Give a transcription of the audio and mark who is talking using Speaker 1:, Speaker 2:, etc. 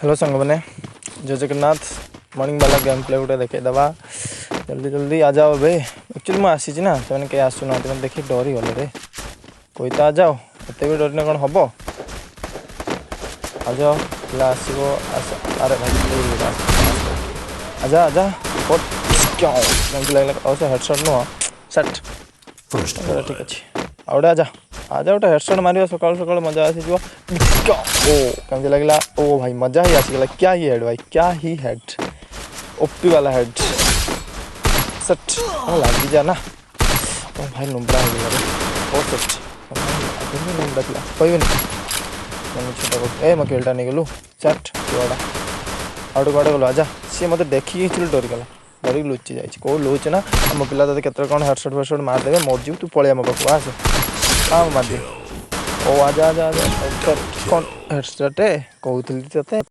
Speaker 1: hello संग मैंने जय जगन्नाथ मॉर्निंग वाला गेम प्ले गोटे देखा जल्दी जल्दी आ जाओ भाई एक्चुअली मुझे आसी ना से कहीं आसुना देखिए डरी गले रे कोई तो आ जाओ एत भी डरने कौन हम आ जाओ पिला आसो अरे भाई आजा आजा क्यों लगे से हेडसट नुह सेट ठीक अच्छे आउटे आजा आजा गोटे हेडसट मार सकाल सकाल मजा आसीज ओ कमी लगे ओ भाई मजा ही आसीगला क्या ही हेड भाई क्या ही हेड ओपी वाला हेड सेट लगी जा ना तो भाई नुबड़ा हो गया ओ सेट नुबड़ा थी कहनी छोटा ए मैं खेलटा नहीं गलु सेट छुआड़ा आउटे कड़े गलु आजा सी मत देखिए डरीगला डरिक लुचि जाए कौ लुच ना आम पिला तो केत कौन हेडसट फेडसट मारदेवे मरजी तू पलि आम पाक आसे हाँ मारदी ओ आजा आजा आजा कौन हेडसटे कहती ते